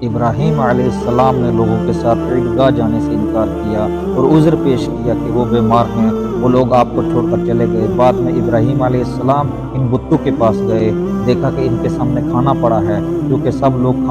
इब्राहीम अलैहिस्सलाम ने लोगों के साथ ईदगाह जाने से इनकार किया और उज़्र पेश किया कि वो बीमार हैं। वो लोग आपको छोड़कर चले गए। बाद में इब्राहीम अलैहिस्सलाम इन बुतों के पास गए, देखा कि इनके सामने खाना पड़ा है, क्योंकि सब लोग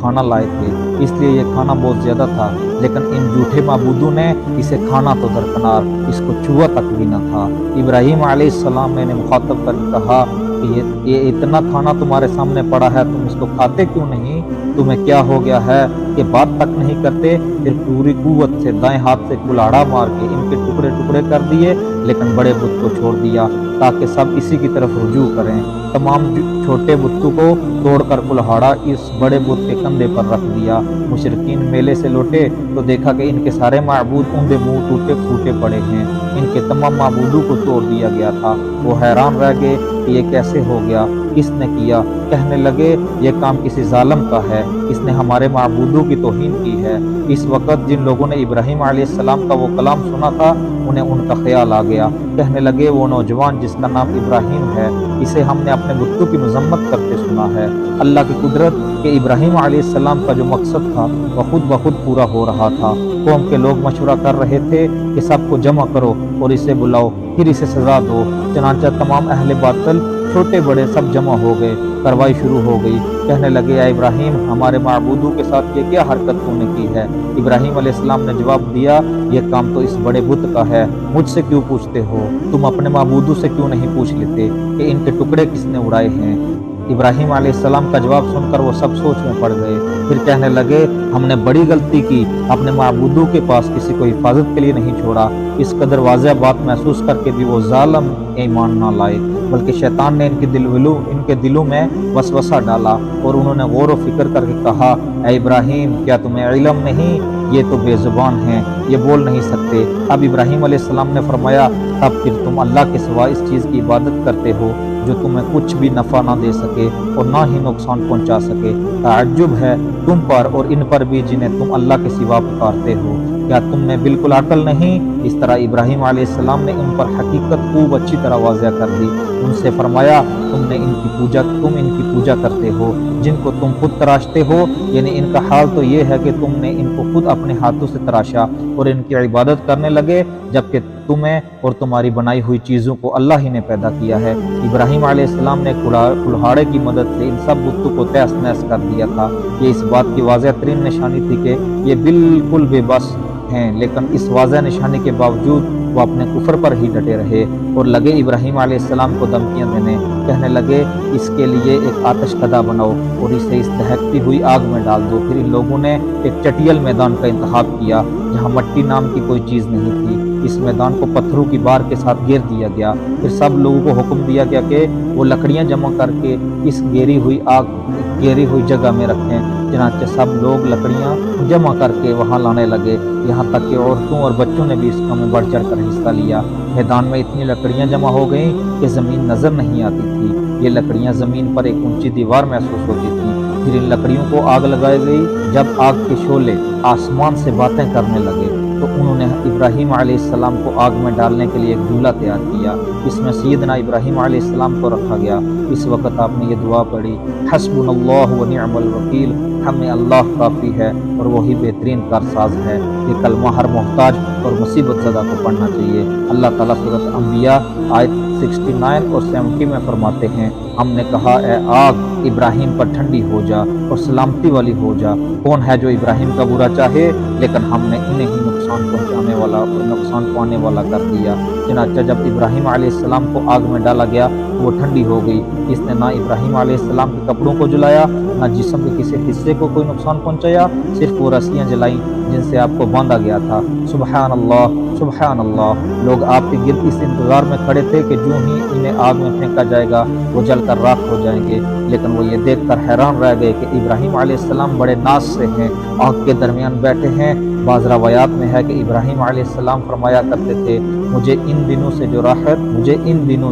खाना लाए थे, इसलिए ये खाना बहुत ज़्यादा था। लेकिन इन झूठे माबूदों ने इसे खाना तो दरकिनार, इसको छुआ तक भी न था। इब्राहीम अलैहिस्सलाम ने मुखातब कर कहा कि ये इतना खाना तुम्हारे सामने पड़ा है, तुम इसको खाते क्यों नहीं? तुम्हें क्या हो गया है कि बात तक नहीं करते? फिर पूरी कुव्वत से दाएं हाथ से कुल्हाड़ा मार के इनके टुकड़े टुकड़े कर दिए, लेकिन बड़े बुत को छोड़ दिया ताकि सब इसी की तरफ रुजू करें। तमाम छोटे बुतों को तोड़कर कुल्हाड़ा इस बड़े बुत के कंधे पर रख दिया। मुशरिकीन मेले से लौटे तो देखा कि इनके सारे माबूद उनके मुंह टूटे फूटे पड़े हैं। इनके तमाम माबूदों को तोड़ दिया गया था। वो हैरान रह गए कि ये कैसे हो गया, किसने किया? कहने लगे ये काम किसी जालिम का है, इसने हमारे माबूदों की तौहीन की है। इस वक्त जिन लोगों ने इब्राहीम अलैहिस्सलाम का वो कलाम सुना था, उन्हें उनका ख्याल आ गया। कहने लगे वो नौजवान जिसका नाम इब्राहीम है, इसे हमने अपने बुतों की मजम्मत करते सुना है। अल्लाह की कुदरत के इब्राहीम अलैहिस्सलाम का जो मकसद था वह खुद ब खुद पूरा हो रहा था। कौम के लोग मशवरा कर रहे थे कि सबको जमा करो और इसे बुलाओ, फिर इसे सजा दो। चनांचा तमाम अहले बातिल छोटे बड़े सब जमा हो गए। कार्रवाई शुरू हो गई। कहने लगे या इब्राहीम, हमारे माबूदों के साथ ये क्या हरकत तूने की है? इब्राहीम अलैहिस्सलाम ने जवाब दिया, ये काम तो इस बड़े बुत का है, मुझसे क्यों पूछते हो? तुम अपने माबूदों से क्यों नहीं पूछ लेते कि इनके टुकड़े किसने उड़ाए हैं? इब्राहीम अलैहिस्सलाम का जवाब सुनकर वो सब सोच में पड़ गए। फिर कहने लगे हमने बड़ी गलती की, अपने माबूदों के पास किसी को हिफाजत के लिए नहीं छोड़ा। इस कदर वाज़ह बात महसूस करके भी वो जालिम ईमान ना लाए, बल्कि शैतान ने इनके दिलों में वसवसा डाला और उन्होंने गौर व फिक्र करके कहा, ऐ इब्राहीम, क्या तुम्हें इल्म नहीं? ये तो बेजुबान हैं, ये बोल नहीं सकते। अब इब्राहीम अलैहिस्सलाम ने फरमाया, तब फिर तुम अल्लाह के सिवा इस चीज़ की इबादत करते हो जो तुम्हें कुछ भी नफ़ा ना दे सके और ना ही नुकसान पहुंचा सके। ताज्जुब है तुम पर और इन पर भी जिन्हें तुम अल्लाह के सिवा पुकारते हो। क्या तुम में बिल्कुल अकल नहीं? इस तरह इब्राहीम अलैहिस्सलाम ने उन पर हकीकत खूब अच्छी तरह वाज़ह कर दी। उनसे फरमाया, तुम इनकी पूजा करते हो जिनको तुम खुद तराशते हो, यानी इनका हाल तो ये है कि तुमने इनको खुद अपने हाथों से तराशा और इनकी इबादत करने लगे, जबकि तुम्हें और तुम्हारी बनाई हुई चीज़ों को अल्लाह ही ने पैदा किया है। इब्राहीम अलैहिस्सलाम ने कुल्हाड़े की मदद से इन सब बुतों को तहस नहस कर दिया था। ये इस बात की वाज़ह तरीन निशानी थी कि ये बिल्कुल बेबस हैं, लेकिन इस वाज़ह निशानी के बावजूद वो अपने कुफर पर ही डटे रहे और लगे इब्राहीम अलैहिस्सलाम को धमकियां देने। कहने लगे इसके लिए एक आतशकदा बनाओ और इसे इस दहकती हुई आग में डाल दो। फिर इन लोगों ने एक चटियल मैदान का इंतखाब किया जहाँ मट्टी नाम की कोई चीज़ नहीं थी। इस मैदान को पत्थरों की बार के साथ घेर दिया गया। फिर सब लोगों को हुक्म दिया गया कि वो लकड़ियां जमा करके इस घेरी हुई जगह में रखें। चनाचे सब लोग लकड़ियां जमा करके वहां लाने लगे। यहाँ तक कि औरतों और बच्चों ने भी इस काम में बढ़ चढ़ कर हिस्सा लिया। मैदान में इतनी लकड़ियां जमा हो गईं कि ज़मीन नज़र नहीं आती थी। ये लकड़ियां ज़मीन पर एक ऊंची दीवार महसूस होती थी। फिर इन लकड़ियों को आग लगाई गई। जब आग के शोले आसमान से बातें करने लगे तो उन्होंने इब्राहीम अलैहिस्सलाम को आग में डालने के लिए एक झूला तैयार किया। इसमें सैयदना इब्राहीम अलैहिस्सलाम को रखा गया। इस वक्त आपने ये दुआ पढ़ी, हस्बुनल्लाहु व निअमल वकील, हमें अल्लाह काफ़ी है और वही बेहतरीन कारसाज है। ये कलमा हर मोहताज और मुसीबत ज़दा को पढ़ना चाहिए। अल्लाह ताला सूरत अंबिया आयत 69 और 70 में फरमाते हैं, हमने कहा ए आग इब्राहीम पर ठंडी हो जा और सलामती वाली हो जा। कौन है जो इब्राहीम का बुरा चाहे, लेकिन हमने इन्हें ही नुकसान पहुंचाने वाला और नुकसान पाने वाला कर दिया। चनाचा जब इब्राहीम अलैहिस्सलाम को आग में डाला गया वो ठंडी हो गई। इसने ना इब्राहीम अलैहिस्सलाम के कपड़ों को जलाया, ना जिस्म के किसी हिस्से को कोई नुकसान पहुंचाया, सिर्फ वो रस्सियां जलाई जिनसे आपको बांधा गया था। सुबहान अल्लाह, सुबहान अल्लाह। लोग आपके गिर्द इस इंतजार में खड़े थे कि जो ही इन्हें आग में फेंका जाएगा वो जलकर राख हो जाएंगे, लेकिन वो ये देखकर हैरान रह गए कि इब्राहीम अलैहिस्सलाम बड़े नाज से हैं, आग के दरमियान बैठे हैं। बाज़ रवायात में है कि इब्राहीम अलैहिस्सलाम फरमाया करते थे, मुझे इन दिनों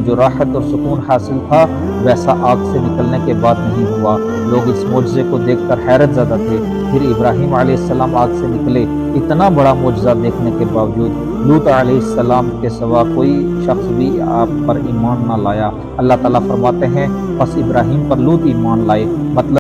जो राहत और सुकून हासिल था वैसा आग से निकलने के बाद नहीं हुआ। लोग इस मौजज़े को देखकर हैरत ज़दा थे। फिर इब्राहीम अलैहिस्सलाम आग से निकले। इतना बड़ा मौजज़ा देखने के बावजूद लूत अलैहिस्सलाम के सिवा कोई शख्स भी आप पर ईमान ना लाया। अल्लाह ताला फरमाते हैं, बस इब्राहीम पर लूत ईमान लाए, मतलब